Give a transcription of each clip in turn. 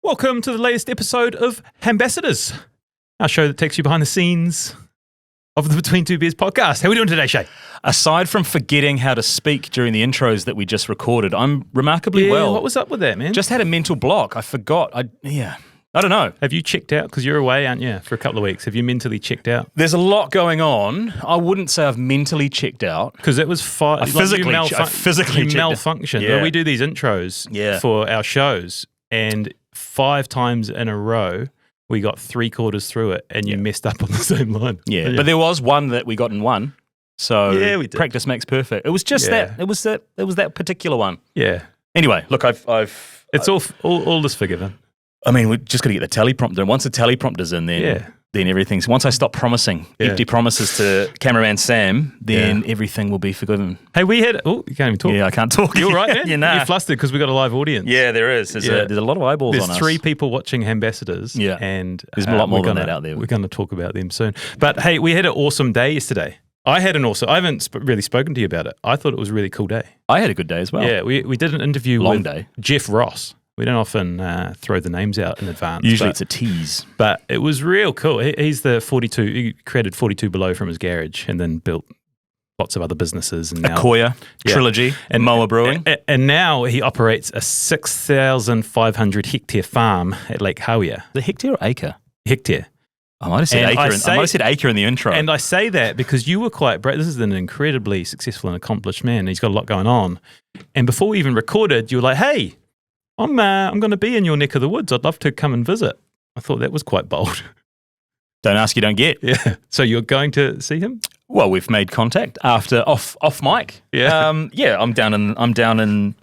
Welcome to the latest episode of Hambassadors, our show that takes you behind the scenes of the Between Two Beers podcast. How are we doing today, Shay? Aside from forgetting how to speak during the intros that we just recorded, I'm remarkably well. What was up with that, man? Just had a mental block. I forgot. I don't know. Have you checked out? Because you're away, aren't you, for a couple of weeks. Have you mentally checked out? There's a lot going on. I wouldn't say I've mentally checked out. Because it was I physically checked out. malfunctioned. Yeah. Well, we do these intros for our shows, and 5 times in a row, we got 3/4 through it, and you messed up on the same line. Yeah, but there was one that we got in one. So we did. Practice makes perfect. It was just that. It was that particular one. Yeah. Anyway, look, It's all is forgiven. I mean, we just got to get the teleprompter. And once the teleprompter's in, then everything's. Once I stop promising empty promises to cameraman Sam, then everything will be forgiven. Hey, we had. Oh, you can't even talk. Yeah, I can't talk. You're right, man. You're flustered because we got a live audience. Yeah, there is. There's a lot of eyeballs on us. There's 3 people watching Hambassadors. Yeah. And there's a lot more than that out there. We're going to talk about them soon. But hey, we had an awesome day yesterday. I haven't really spoken to you about it. I thought it was a really cool day. I had a good day as well. Yeah, we did an interview with Jeff Ross. We don't often throw the names out in advance. Usually it's a tease. But it was real cool. He's the 42, he created 42 Below from his garage and then built lots of other businesses. And now, Akoya, Trilogy, and Moa Brewing. And now he operates a 6,500 hectare farm at Lake Hawea. The hectare or acre? Hectare. I might have said acre in the intro. And I say that because you were quite brave. This is an incredibly successful and accomplished man. He's got a lot going on. And before we even recorded, you were like, hey, I'm going to be in your neck of the woods. I'd love to come and visit. I thought that was quite bold. Don't ask, you don't get. Yeah. So you're going to see him? Well, we've made contact after off mic. Yeah. I'm down in.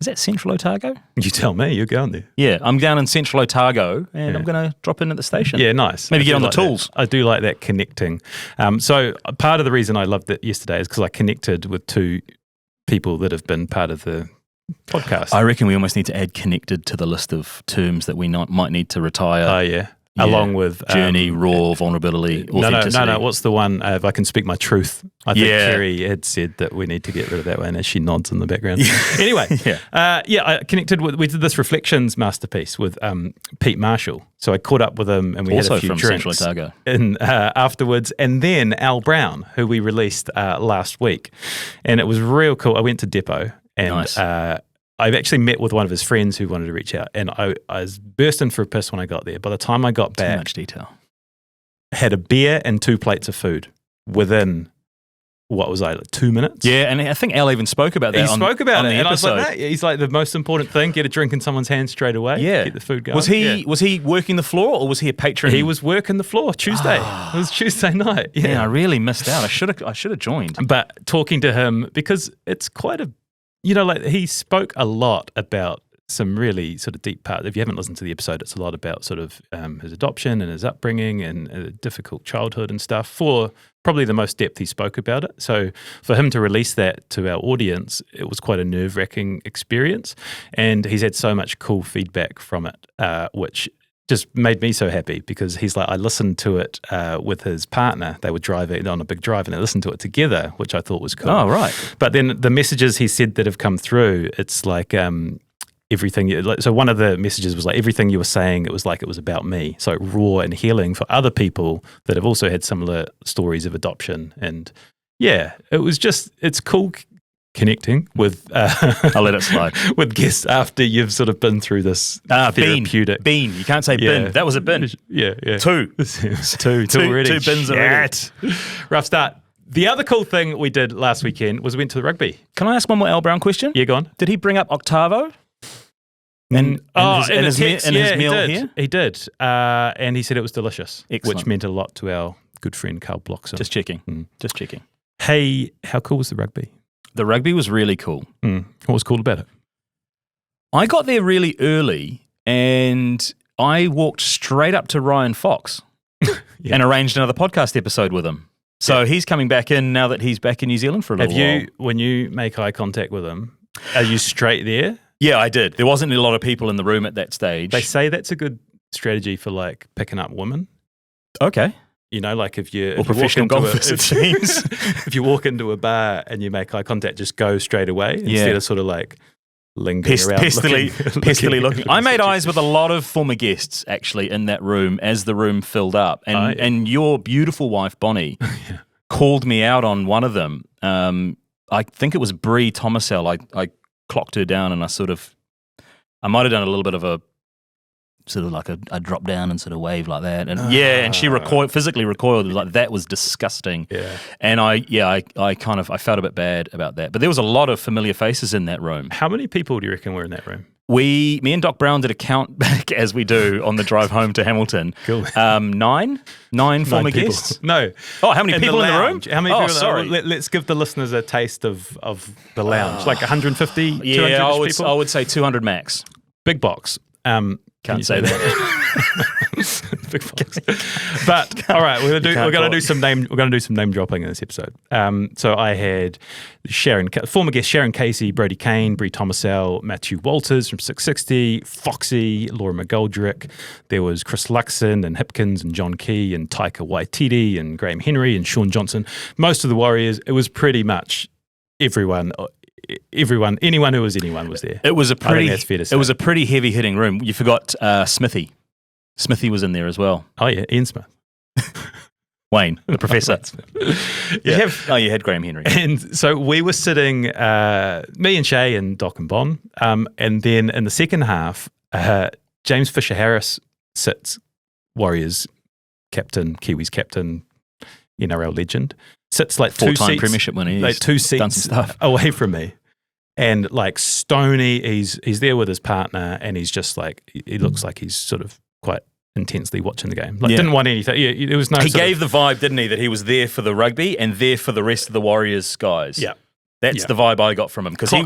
Is that Central Otago? You tell me. You're going there. Yeah, I'm down in Central Otago, and I'm going to drop in at the station. Yeah, nice. Maybe get on the tools. I do like that connecting. So part of the reason I loved it yesterday is because I connected with 2 people that have been part of the podcast. I reckon we almost need to add connected to the list of terms that we might need to retire. Oh, yeah. Along with journey, raw, vulnerability, authenticity. No. What's the one? If I can speak my truth. I think Kerry had said that we need to get rid of that one, as she nods in the background. Anyway, I connected with. We did this reflections masterpiece with Pete Marshall. So I caught up with him, and we also had a few from drinks Central Otago. And afterwards, and then Al Brown, who we released last week, and it was real cool. I went to Depot, and nice. I've actually met with one of his friends who wanted to reach out, and I was bursting for a piss when I got there. By the time I got back, too much detail. Had a beer and 2 plates of food within, what was I, like 2 minutes? Yeah, and I think Al even spoke about that. He spoke about it, the and episode. I was like, he's like, the most important thing, get a drink in someone's hand straight away, get the food going. Was he working the floor, or was he a patron? He was working the floor Tuesday. It was Tuesday night. Yeah, I really missed out. I should have joined. But talking to him, because it's quite a, like he spoke a lot about some really sort of deep parts. If you haven't listened to the episode, it's a lot about sort of his adoption and his upbringing and a difficult childhood and stuff. For probably the most depth he spoke about it. So for him to release that to our audience, it was quite a nerve-wracking experience. And he's had so much cool feedback from it, which just made me so happy, because he's like, I listened to it with his partner. They were driving on a big drive, and they listened to it together, which I thought was cool. Oh, right. But then the messages he said that have come through, it's like everything. So one of the messages was like, everything you were saying, it was like it was about me. So raw and healing for other people that have also had similar stories of adoption. And yeah, it's cool connecting with I'll let it slide with guests after you've sort of been through this therapeutic bean. You can't say bin. That was a bin. Yeah. 2 two already. 2 bins already. Rough start. The other cool thing we did last weekend was we went to the rugby. Can I ask one more Al Brown question? Yeah, go on. Did he bring up Octavo? And his meal here? He did. And he said it was delicious. Excellent. Which meant a lot to our good friend Carl Bloxham. Just checking. Just checking. Hey, how cool was the rugby? The rugby was really cool. What was cool about it? I got there really early, and I walked straight up to Ryan Fox and arranged another podcast episode with him. So he's coming back in now that he's back in New Zealand for a little while. When you make eye contact with him, are you straight there? Yeah, I did. There wasn't a lot of people in the room at that stage. They say that's a good strategy for like picking up women. Okay. You know, like if you professional golfers, it seems. If you walk into a bar and you make eye contact, just go straight away instead of sort of like lingering around. Pestily looking. I made eyes with a lot of former guests, actually, in that room as the room filled up. And your beautiful wife, Bonnie, called me out on one of them. I think it was Bree Tomasel. I clocked her down and I might have done a little bit of a sort of like a drop down and sort of wave like that. And and she physically recoiled. It was like, that was disgusting. Yeah. And I felt a bit bad about that. But there was a lot of familiar faces in that room. How many people do you reckon were in that room? Me and Doc Brown did a count back, as we do on the drive home to Hamilton. Cool. Nine former people. guests. No. Oh, how many people in the room? How many people? Sorry. Let's give the listeners a taste of the lounge. Like 150, 200 people? I would say 200 max. Big box. Can't say that. Big box. But all right, we're going to do some name dropping in this episode. So I had former guest Sharyn Casey, Brodie Kane, Bree Tomasel, Matthew Walters from 660, Foxy, Laura McGoldrick. There was Chris Luxon and Hipkins and John Key and Taika Waititi and Graham Henry and Sean Johnson. Most of the Warriors. It was pretty much anyone who was anyone was there. It was a pretty. That's fair to say. It was a pretty heavy hitting room. You forgot Smithy. Smithy was in there as well. Oh yeah, Ian Smith. Wayne, the professor. You had Graham Henry. And so we were sitting, me and Shay and Doc and Bon, and then in the second half, James Fisher-Harris sits, Warriors captain, Kiwis captain, NRL legend, sits like four-time premiership winner. Like 2 seats away from me. And like stony, he's there with his partner, and he's just like, he looks like he's sort of quite intensely watching the game. Like didn't want anything. Yeah, there was no. He gave the vibe, didn't he, that he was there for the rugby and there for the rest of the Warriors guys. Yeah, that's the vibe I got from him, because he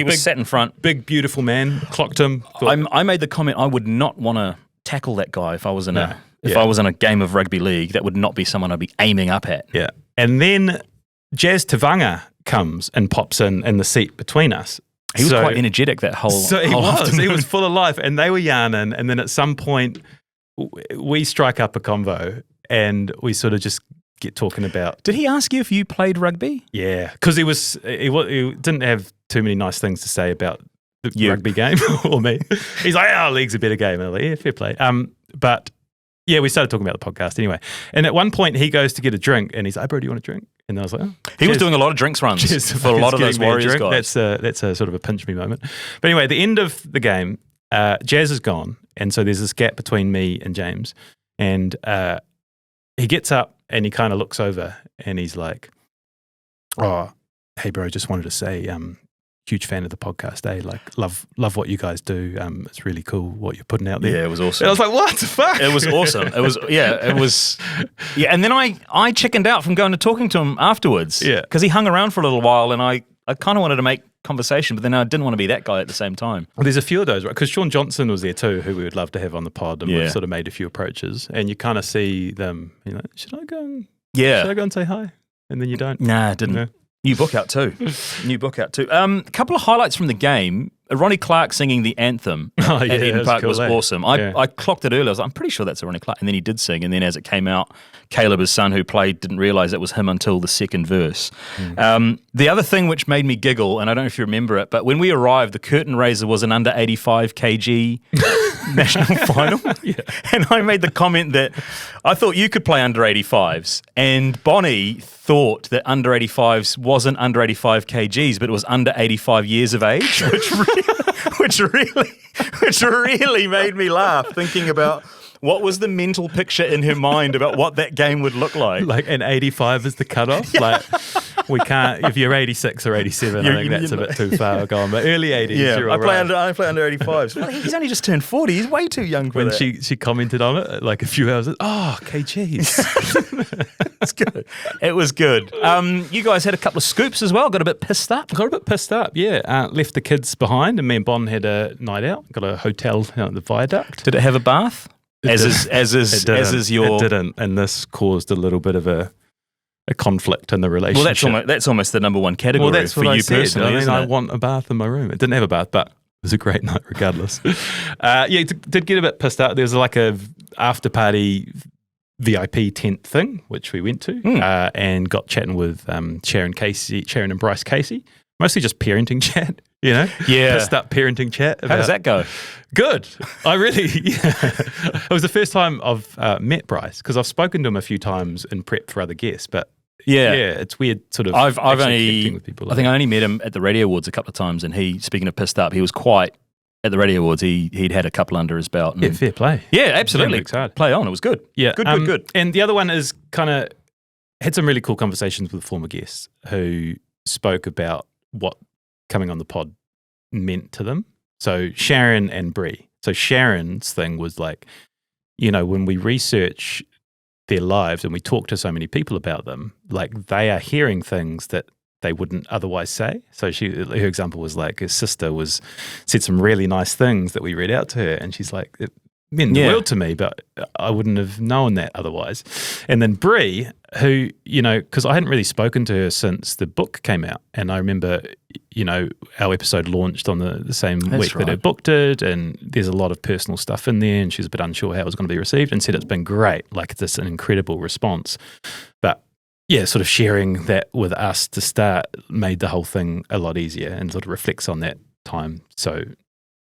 was sat in front, big beautiful man. Clocked him. I made the comment, I would not want to tackle that guy if I was in I was in a game of rugby league. That would not be someone I'd be aiming up at. Yeah, and then Jazz Tavanga comes and pops in the seat between us. He was quite energetic that whole. So he was full of life, and they were yarning, and then at some point we strike up a convo, and we sort of just get talking about. Did he ask you if you played rugby? Yeah, because he didn't have too many nice things to say about the rugby game or me. He's like, "Oh, league's a better game." And I'm like, "Yeah, fair play." But yeah, we started talking about the podcast anyway. And at one point, he goes to get a drink, and he's like, "Bro, do you want a drink?" And I was like, "Oh." He was doing a lot of drinks runs for a lot of those Warriors guys. That's a sort of a pinch me moment. But anyway, at the end of the game, Jazz is gone, and so there's this gap between me and James. And he gets up and he kind of looks over, and he's like, "Oh, hey, bro, just wanted to say, huge fan of the podcast, eh? Like, love what you guys do. It's really cool what you're putting out there." Yeah, it was awesome. And I was like, "What the fuck?" It was awesome. It was. Yeah, and then I chickened out from going to talking to him afterwards. Yeah, because he hung around for a little while, and I kind of wanted to make conversation, but then I didn't want to be that guy at the same time. Well, there's a few of those, right? Because Sean Johnson was there too, who we would love to have on the pod, and we've sort of made a few approaches, and you kind of see them. You're like, should I go and say hi? And then you don't. Nah, I didn't. New book out too. A couple of highlights from the game. Ronnie Clark singing the anthem at Eden Park was awesome. I clocked it earlier. I was like, I'm pretty sure that's a Ronnie Clark. And then he did sing. And then as it came out, Caleb, his son, who played, didn't realise it was him until the second verse. The other thing which made me giggle, and I don't know if you remember it, but when we arrived, the curtain raiser was an under 85 kg national final. And I made the comment that I thought you could play under 85s. And Bonnie thought that under 85s wasn't under 85 kgs, but it was under 85 years of age, which really made me laugh, thinking about what was the mental picture in her mind about what that game would look like. Like an 85 is the cutoff. Like we can't, if you're 86 or 87, I think that's a bit too far gone. But early 80s, you're all right. I play under 85s. Well, he's only just turned 40. He's way too young for that. She commented on it like a few hours. KGs. It's good. It was good. You guys had a couple of scoops as well. Got a bit pissed up. Yeah. Left the kids behind, and me and Bon had a night out. Got a hotel at the Viaduct. Did it have a bath? As is your. It didn't, and this caused a little bit of a conflict in the relationship. Well, that's almost the number one category for you personally. I want a bath in my room. It didn't have a bath, but it was a great night regardless. Did get a bit pissed out. There was like a after party VIP tent thing, which we went to, and got chatting with Sharyn and Bryce Casey. Mostly just parenting chat. You know? Yeah. Pissed up parenting chat. How does that go? Good. It was the first time I've met Bryce because I've spoken to him a few times in prep for other guests, but yeah, it's weird sort of I've only connecting with people. I think I only met him at the Radio Awards a couple of times, and he, speaking of pissed up, he was quite, at the Radio Awards, he'd had a couple under his belt. And, fair play. Yeah, absolutely. Play on. It was good. Yeah. Good. And the other one is kind of had some really cool conversations with former guests who spoke about what coming on the pod meant to them. So Sharyn and Bree. So Sharyn's thing was like, when we research their lives and we talk to so many people about them, like they are hearing things that they wouldn't otherwise say. So her example was like her sister said some really nice things that we read out to her, and she's like, it meant the world to me, but I wouldn't have known that otherwise. And then Bree, who, because I hadn't really spoken to her since the book came out, and I remember, our episode launched on the same week that her book did, and there's a lot of personal stuff in there, and she was a bit unsure how it was going to be received, and said it's been great, like it's an incredible response. But yeah, sort of sharing that with us to start made the whole thing a lot easier and sort of reflects on that time. So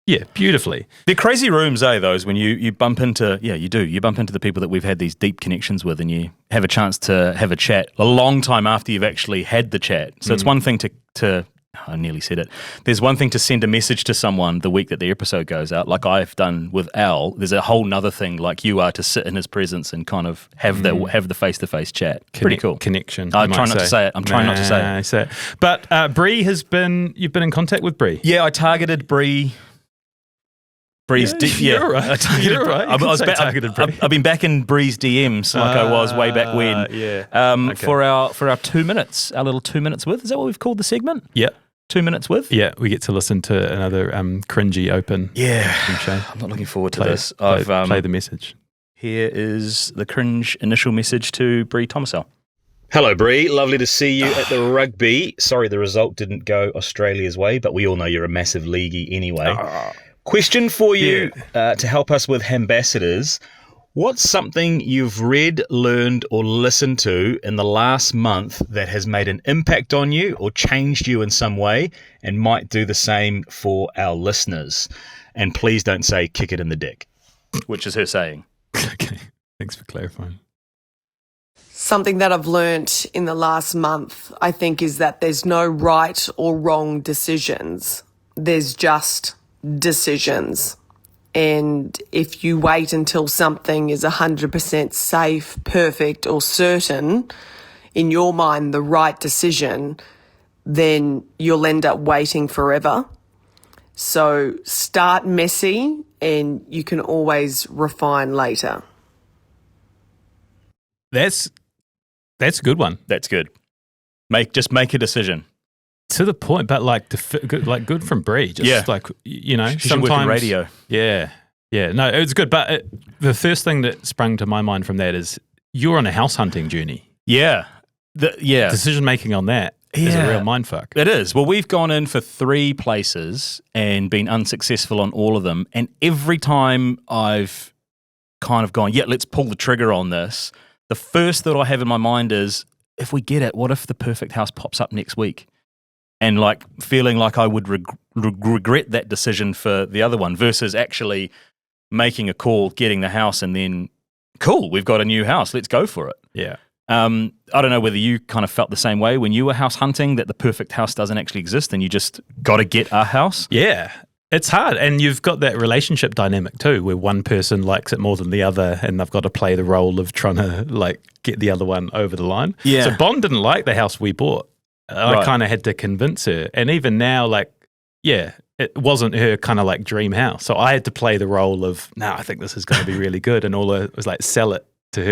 yeah, beautifully. They're crazy rooms, those, when you bump into, you bump into the people that we've had these deep connections with, and you have a chance to have a chat a long time after you've actually had the chat. So it's one thing to I nearly said it. There's one thing to send a message to someone the week that the episode goes out, like I've done with Al. There's a whole nother thing, like you are, to sit in his presence and kind of have the face-to-face chat. Pretty cool. Connection. I'm trying not to say it. I'm trying not to say it. But Bree you've been in contact with Bree? Yeah, I targeted Bree. Bree's You're right. You're right. I've been back in Bree's DMs like I was way back when. For our 2 minutes, our little 2 minutes with. Is that what we've called the segment? Yeah. 2 minutes with? Yeah, we get to listen to another cringy open. Yeah. I'm not looking forward to this. Play the message. Here is the cringe initial message to Bree Tomasel. Hello, Bree. Lovely to see you at the rugby. Sorry the result didn't go Australia's way, but we all know you're a massive leaguey anyway. Question for you to help us with Hambassadors. What's something you've read, learned, or listened to in the last month that has made an impact on you or changed you in some way and might do the same for our listeners? And please don't say kick it in the dick. Which is her saying. Okay, thanks for clarifying. Something that I've learnt in the last month, I think, is that there's no right or wrong decisions. There's just decisions. And if you wait until something is 100% safe, perfect, or certain, in your mind, the right decision, then you'll end up waiting forever. So start messy and you can always refine later. That's a good one. That's good. Just make a decision. To the point, but good from Bree. Just like, she sometimes should work in radio. Yeah. No, it was good. But the first thing that sprung to my mind from that is you're on a house hunting journey. Yeah. Decision making on that is a real mindfuck. It is. Well, we've gone in for 3 places and been unsuccessful on all of them. And every time I've kind of gone, let's pull the trigger on this, the first thought I have in my mind is, if we get it, what if the perfect house pops up next week? And like feeling like I would regret that decision for the other one versus actually making a call, getting the house, and then, cool, we've got a new house, let's go for it. Yeah. I don't know whether you kind of felt the same way when you were house hunting, that the perfect house doesn't actually exist and you just got to get a house. Yeah. It's hard, and you've got that relationship dynamic too, where one person likes it more than the other, and they've got to play the role of trying to like get the other one over the line. Yeah. So Bond didn't like the house we bought. I kind of had to convince her, and even now, it wasn't her kind of like dream house. So I had to play the role of, I think this is going to be really good, and all it was like sell it to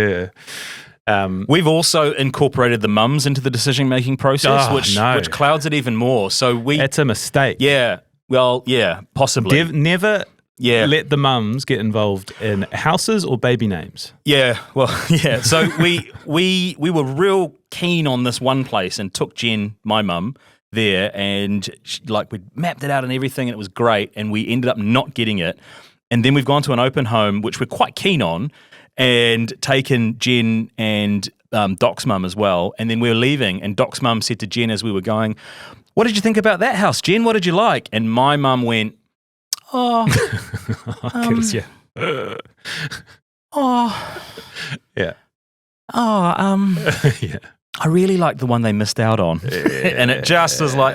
her. We've also incorporated the mums into the decision-making process, which clouds it even more. So it's a mistake. Yeah. Well, yeah, possibly. Never let the mums get involved in houses or baby names. Yeah, well, yeah. So we were real keen on this one place and took Jen, my mum, there, and we mapped it out and everything, and it was great, and we ended up not getting it. And then we've gone to an open home, which we're quite keen on, and taken Jen and Doc's mum as well. And then we were leaving, and Doc's mum said to Jen as we were going, what did you think about that house, Jen? What did you like? And my mum went, yeah. Yeah. Yeah. I really like the one they missed out on. And it just was like,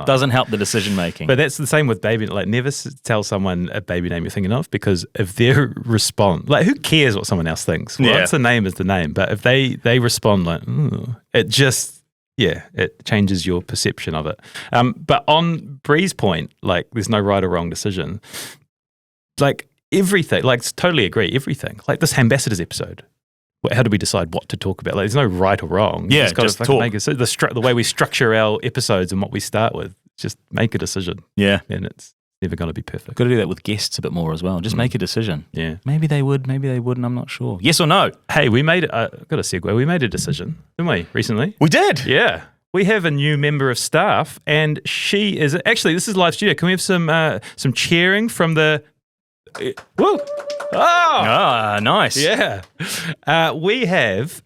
doesn't help the decision making. But that's the same with baby. Like, never tell someone a baby name you're thinking of, because if their response, like, who cares what someone else thinks? Well, it's the name is the name. But if they respond like, it just, it changes your perception of it. But on Bree's point, like, there's no right or wrong decision. Like, everything, like, totally agree, everything. Like this Hambassadors episode. How do we decide what to talk about? Like, there's no right or wrong. Yeah, just talk. Make the way we structure our episodes and what we start with, just make a decision. Yeah. And it's never going to be perfect. Got to do that with guests a bit more as well. Just make a decision. Yeah. Maybe they would, maybe they wouldn't. I'm not sure. Yes or no? Hey, we made got a segue. We made a decision, didn't we, recently? We did. Yeah. We have a new member of staff, and she is actually, this is live studio. Can we have some cheering from the... Whoa! Oh, nice. Yeah. We have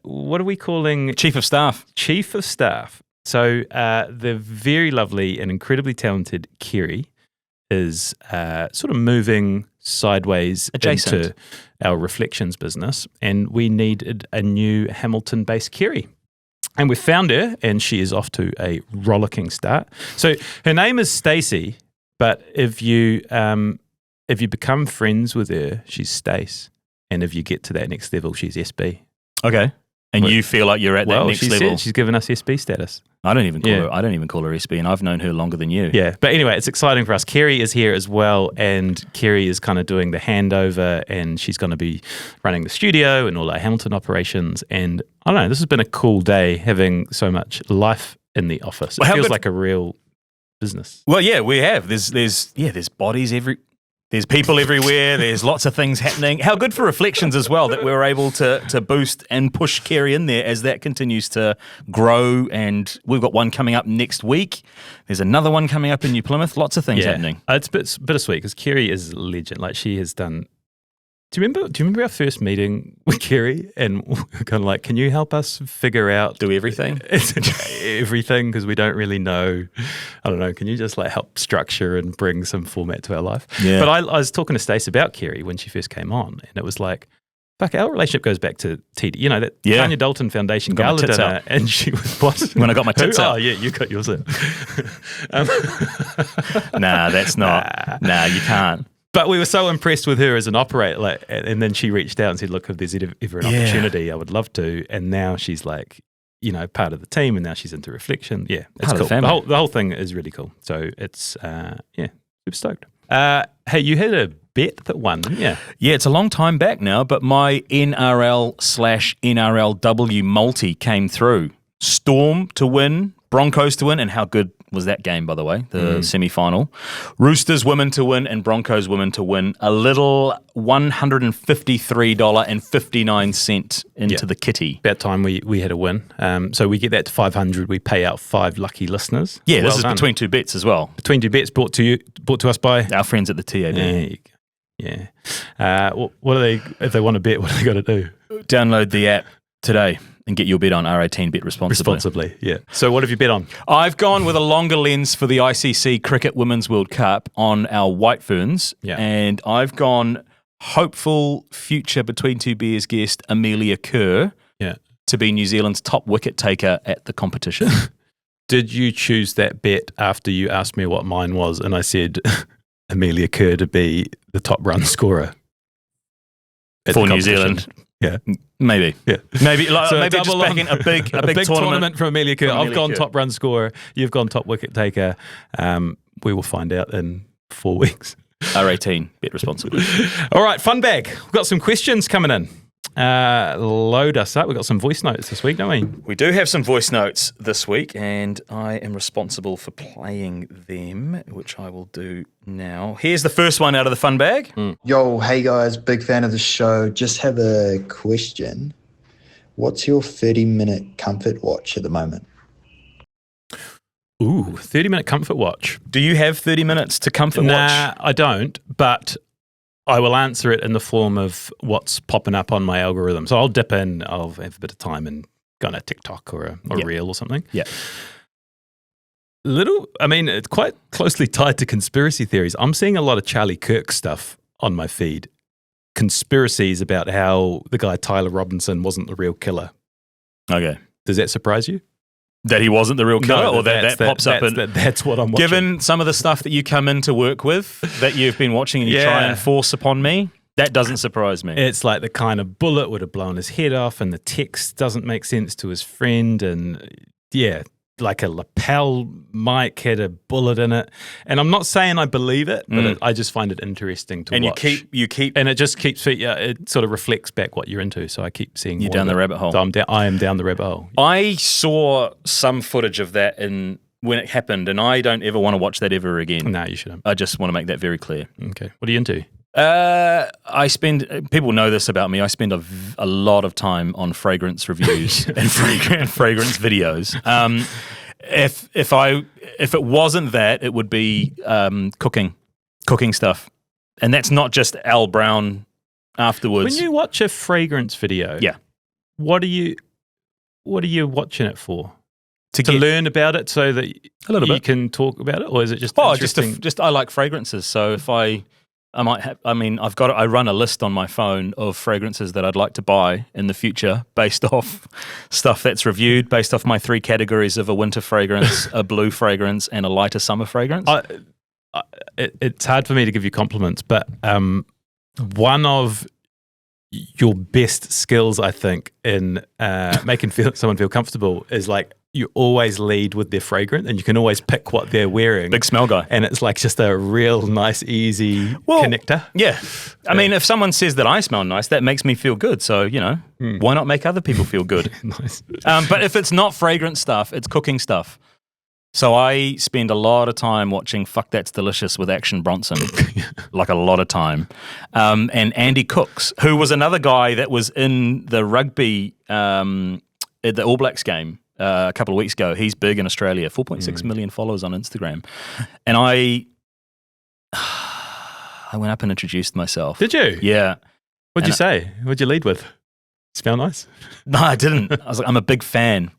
what are we calling? Chief of Staff. Chief of Staff. So the very lovely and incredibly talented Kerry is sort of moving sideways adjacent into our reflections business, and we needed a new Hamilton-based Kerry. And we found her, and she is off to a rollicking start. So her name is Stacey, but if you become friends with her, she's Stace. And if you get to that next level, she's SB. Okay. And you feel like you're at that next level? She's given us SB status. I don't even call her SB, and I've known her longer than you. Yeah. But anyway, it's exciting for us. Kerry is here as well, and Kerry is kind of doing the handover, and she's going to be running the studio and all our Hamilton operations. And I don't know, this has been a cool day having so much life in the office. It feels like a real business. Well, yeah, we have. There's bodies there's people everywhere. There's lots of things happening. How good for Reflections as well that we were able to boost and push Kerry in there as that continues to grow. And we've got one coming up next week. There's another one coming up in New Plymouth. Lots of things happening. It's bittersweet because Kerry is a legend. Like, she has done. Do you remember our first meeting with Kerry and kind of like, can you help us figure out do everything? Everything, because we don't really know. I don't know. Can you just like help structure and bring some format to our life? Yeah. But I was talking to Stace about Kerry when she first came on, and it was like, fuck, our relationship goes back to TD. You know, that Tanya Dalton Foundation gala dinner, and she was what? When I got my tits out. Oh yeah, you got yours in. Nah, that's not. Nah, you can't. But we were so impressed with her as an operator, like, and then she reached out and said, look, if there's ever an opportunity, I would love to. And now she's like, you know, part of the team, and now she's into Reflection. Yeah, it's cool. The whole thing is really cool. So it's, super stoked. Hey, you had a bet that won, didn't you? Yeah, it's a long time back now, but my NRL/NRLW multi came through. Storm to win, Broncos to win, and how good was that game, by the way, the semi-final. Roosters women to win and Broncos women to win. A little $153.59 into the kitty. About time we had a win. So we get that to 500. We pay out 5 lucky listeners. Yeah, this is between 2 bets as well. Between 2 bets brought to us by our friends at the TAB. Yeah. What do they, if they want to bet, what do they got to do? Download the app today and get your bet on R18 Bet responsibly. Yeah. So what have you bet on? I've gone with a longer lens for the ICC Cricket Women's World Cup on our White Ferns. Yeah. And I've gone hopeful future Between Two Beers guest Amelia Kerr to be New Zealand's top wicket taker at the competition. Did you choose that bet after you asked me what mine was and I said Amelia Kerr to be the top run scorer for New Zealand? Yeah. Maybe. Yeah. Maybe So just backing a big tournament from Amelia Kerr. I've gone top run scorer. You've gone top wicket taker. We will find out in 4 weeks. R18, bet responsibly. All right, Funbag. We've got some questions coming in. Load us up. We've got some voice notes this week, don't we? We do have some voice notes this week, and I am responsible for playing them, which I will do now. Here's the first one out of the fun bag. Yo, hey guys, big fan of the show. Just have a question. What's your 30-minute comfort watch at the moment? Ooh, 30-minute comfort watch. Do you have 30 minutes to comfort watch? Nah, I don't, but I will answer it in the form of what's popping up on my algorithm. So I'll dip in, I'll have a bit of time and go on a TikTok or a reel or something. Yeah. It's quite closely tied to conspiracy theories. I'm seeing a lot of Charlie Kirk stuff on my feed. Conspiracies about how the guy Tyler Robinson wasn't the real killer. Okay. Does that surprise you? That he wasn't the real killer, No, or that pops up? That's what I'm watching. Given some of the stuff that you come in to work with, that you've been watching and you try and force upon me, that doesn't surprise me. It's like the kind of bullet would have blown his head off, and the text doesn't make sense to his friend, and like a lapel mic had a bullet in it. And I'm not saying I believe it, but I just find it interesting to watch. And you keep, and it just keeps, it sort of reflects back what you're into. So I keep seeing you're down the rabbit hole. So I am down the rabbit hole. I saw some footage of that when it happened, and I don't ever want to watch that ever again. No, you shouldn't. I just want to make that very clear. Okay. What are you into? People know this about me. I spend a lot of time on fragrance reviews and fragrance videos. If it wasn't that, it would be cooking stuff, and that's not just Al Brown afterwards. When you watch a fragrance video, what are you watching it for? To learn about it, so that you can talk about it, or is it just interesting? Just I like fragrances, so if I might have. I mean, I run a list on my phone of fragrances that I'd like to buy in the future based off stuff that's reviewed, based off my 3 categories of a winter fragrance, a blue fragrance, and a lighter summer fragrance. It's hard for me to give you compliments, but one of your best skills, I think, in making someone feel comfortable is like you always lead with their fragrance, and you can always pick what they're wearing. Big smell guy. And it's like just a real nice, easy connector. Yeah. I mean, if someone says that I smell nice, that makes me feel good. So, why not make other people feel good? Nice. But if it's not fragrance stuff, it's cooking stuff. So I spend a lot of time watching Fuck That's Delicious with Action Bronson, like a lot of time. And Andy Cooks, who was another guy that was in the rugby, at the All Blacks game a couple of weeks ago. He's big in Australia, 4.6 million followers on Instagram. And I went up and introduced myself. Did you? Yeah. What'd you say? What'd you lead with? Smell nice? No, I didn't. I was like, I'm a big fan.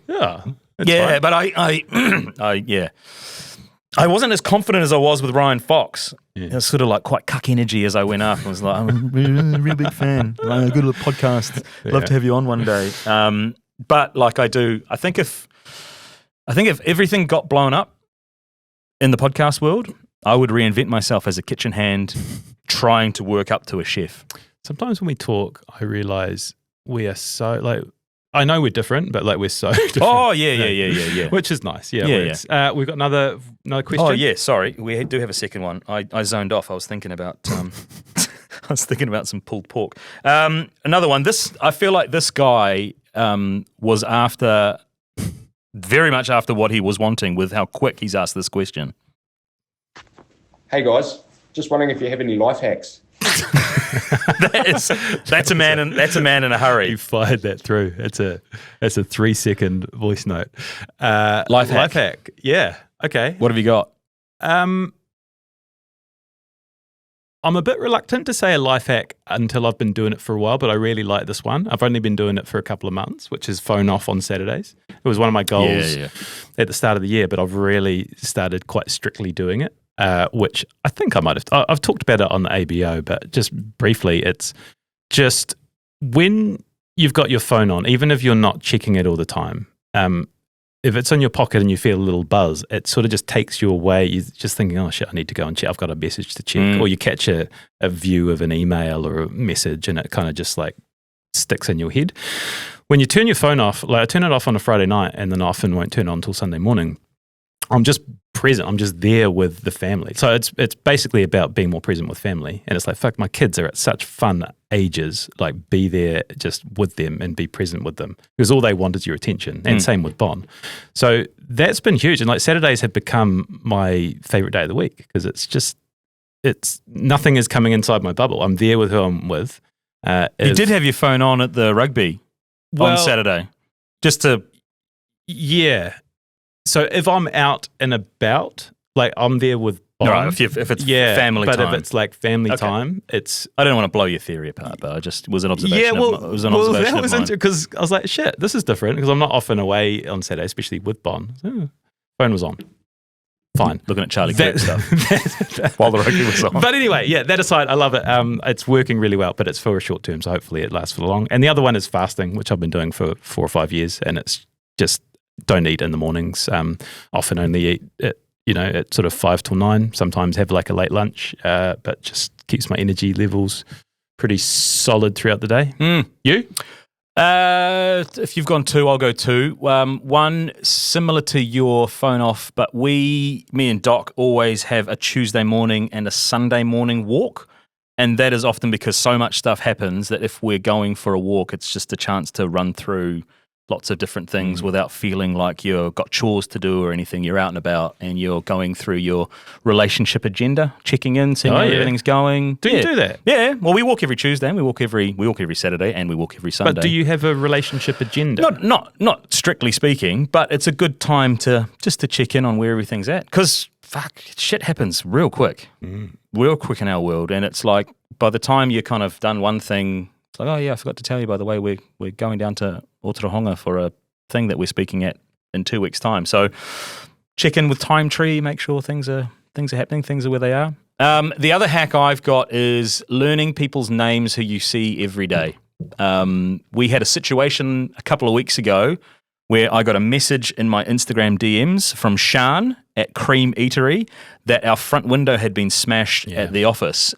Yeah. Yeah, but I wasn't as confident as I was with Ryan Fox. Yeah. It was sort of like quite cuck energy as I went up. I was like, I'm a real big fan. Like, a good little podcast. Love to have you on one day. But like I think if everything got blown up in the podcast world, I would reinvent myself as a kitchen hand trying to work up to a chef. Sometimes when we talk, I realize we are so like, I know we're different, but like we're so different. Oh, yeah. Which is nice. Yeah. We've got another question. Oh, yeah, sorry. We do have a second one. I zoned off. I was thinking about some pulled pork. Another one. I feel like this guy was very much after what he was wanting with how quick he's asked this question. Hey guys, just wondering if you have any life hacks. That's a man in a hurry. You fired that through. It's a 3-second voice note. Life hack. Yeah. Okay. What have you got? I'm a bit reluctant to say a life hack until I've been doing it for a while, but I really like this one. I've only been doing it for a couple of months, which is phone off on Saturdays. It was one of my goals at the start of the year, but I've really started quite strictly doing it, which I think I might have. I've talked about it on the ABO, but just briefly, it's just when you've got your phone on, even if you're not checking it all the time, if it's in your pocket and you feel a little buzz, it sort of just takes you away. You're just thinking, oh shit, I need to go and check. I've got a message to check. Or you catch a view of an email or a message and it kind of just like sticks in your head. When you turn your phone off, like I turn it off on a Friday night and then I often won't turn it on until Sunday morning. I'm just present. I'm just there with the family. So it's basically about being more present with family. And it's like, fuck, my kids are at such fun ages. Like, be there just with them and be present with them because all they want is your attention. And same with Bon. So that's been huge. And like Saturdays have become my favorite day of the week because it's nothing is coming inside my bubble. I'm there with who I'm with. You did have your phone on at the rugby on Saturday, just to yeah. So if I'm out and about, like I'm there with Bon. Right, if it's family time. But if it's like family time, it's... I don't want to blow your theory apart, but I just was an observation. Yeah, well, it was an observation that was of mine. because I was like, shit, this is different because I'm not often away on Saturday, especially with Bon. So, Phone was on. Fine. Looking at Charlie Kirk stuff while the rugby was on. But anyway, yeah, that aside, I love it. It's working really well, but it's for a short term, so hopefully it lasts for long. And the other one is fasting, which I've been doing for 4 or 5 years, and it's just don't eat in the mornings. Often only eat at sort of 5 till 9. Sometimes have like a late lunch, but just keeps my energy levels pretty solid throughout the day. You? If you've gone 2, I'll go 2. One, similar to your phone off, but me and Doc always have a Tuesday morning and a Sunday morning walk. And that is often because so much stuff happens that if we're going for a walk, it's just a chance to run through lots of different things without feeling like you've got chores to do or anything. You're out and about and you're going through your relationship agenda, checking in, seeing how everything's going. Do you do that? Yeah. Well, we walk every Tuesday and we walk every Saturday and we walk every Sunday. But do you have a relationship agenda? Not strictly speaking, but it's a good time to check in on where everything's at. Because shit happens real quick in our world. And it's like by the time you're kind of done one thing, it's like, oh yeah, I forgot to tell you, by the way, we're going down to Otorohanga for a thing that we're speaking at in 2 weeks' time. So check in with Time Tree, make sure things are happening, things are where they are. The other hack I've got is learning people's names who you see every day. We had a situation a couple of weeks ago where I got a message in my Instagram DMs from Sharyn at Cream Eatery that our front window had been smashed at the office.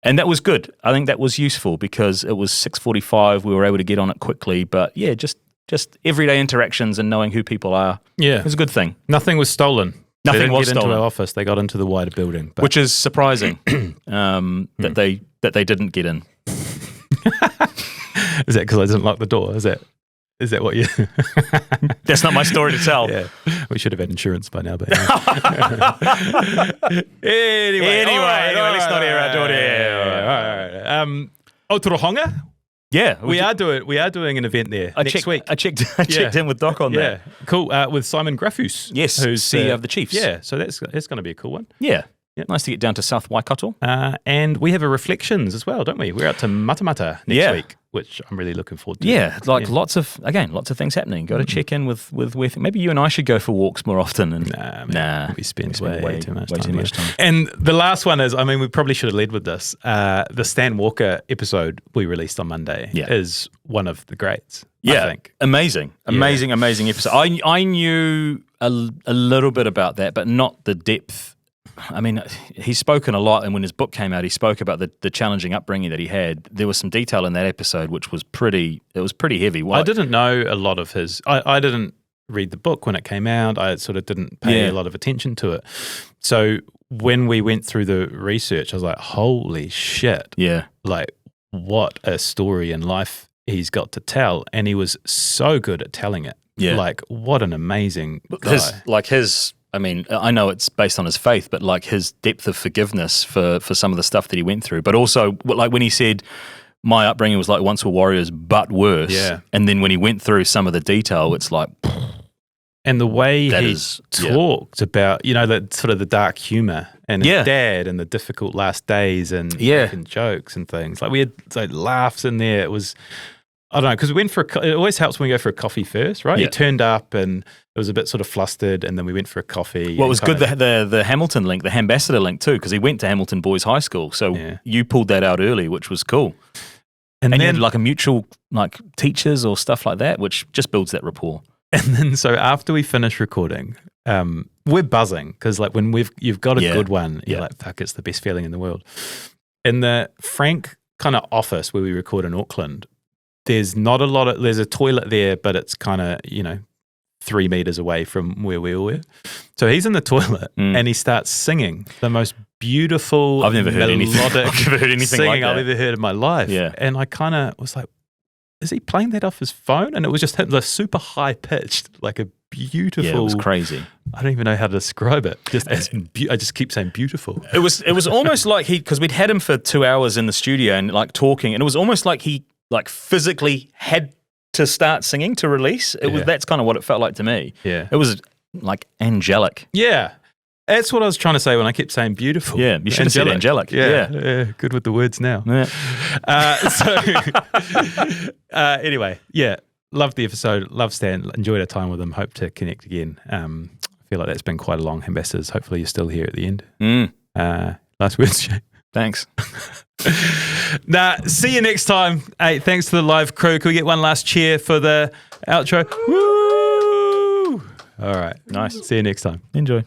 And that was good. I think that was useful because it was 6:45. We were able to get on it quickly. But yeah, just everyday interactions and knowing who people are. Yeah, it's a good thing. Nothing was stolen. Nothing was stolen. They didn't get into our office. They got into the wider building, which is surprising that they didn't get in. Is that because I didn't lock the door? Is that what you... That's not my story to tell. Yeah. We should have had insurance by now. But anyway, let's not air our daughter. All right. Otorohanga? Yeah. We are doing an event there next week. I checked in with Doc on that. Yeah. Cool. With Simon Grafus. Yes, who's CEO of the Chiefs. Yeah, so that's going to be a cool one. Yeah. Yep. Nice to get down to South Waikato. And we have a Reflections as well, don't we? We're out to Matamata next week, which I'm really looking forward to. Yeah, lots of things happening. Got to check in with where maybe you and I should go for walks more often. And we spend way too much time. And the last one is, we probably should have led with this. The Stan Walker episode we released on Monday is one of the greats. Yeah, I think. Amazing episode. I knew a little bit about that, but not the depth. He's spoken a lot, and when his book came out, he spoke about the challenging upbringing that he had. There was some detail in that episode which was pretty heavy. I didn't know a lot of his... I didn't read the book when it came out. I sort of didn't pay a lot of attention to it. So when we went through the research, I was like, holy shit. Yeah. Like, what a story in life he's got to tell. And he was so good at telling it. Yeah. Like, what an amazing guy. I know it's based on his faith, but like his depth of forgiveness for some of the stuff that he went through. But also, like when he said, my upbringing was like Once Were Warriors, but worse. Yeah. And then when he went through some of the detail, it's like... And the way he talked about, that sort of the dark humour and his dad and the difficult last days and making jokes and things. Like we had laughs in there. It was... I don't know, because we went it always helps when we go for a coffee first, right? Yeah. He turned up and it was a bit sort of flustered, and then we went for a coffee. Well, it was good, the Hamilton link, the Hambassador link too, because he went to Hamilton Boys High School. So you pulled that out early, which was cool. And then you had like a mutual, like teachers or stuff like that, which just builds that rapport. And then so after we finish recording, we're buzzing because like when you've got a good one, you're like, fuck, it's the best feeling in the world. In the Frank kind of office where we record in Auckland, there's not a lot of, there's a toilet there, but it's kind of, 3 meters away from where we all were. So he's in the toilet and he starts singing the most beautiful, I've never heard anything singing like that I've ever heard in my life. Yeah. And I kind of was like, is he playing that off his phone? And it was just the super high pitched, like a beautiful. Yeah, it was crazy. I don't even know how to describe it. I just keep saying beautiful. It was almost like because we'd had him for 2 hours in the studio and like talking, and it was almost like he like physically had to start singing to release. That's kind of what it felt like to me. Yeah. It was like angelic. Yeah. That's what I was trying to say when I kept saying beautiful. Yeah, you should have said angelic. Yeah. Good with the words now. Yeah. Anyway, loved the episode. Loved Stan. Enjoyed our time with him. Hope to connect again. feel like that's been quite a long Hambassadors. Hopefully you're still here at the end. Last words, Shane. Thanks. See you next time. Hey, thanks to the live crew. Can we get one last cheer for the outro? Woo! All right. Nice. See you next time. Enjoy.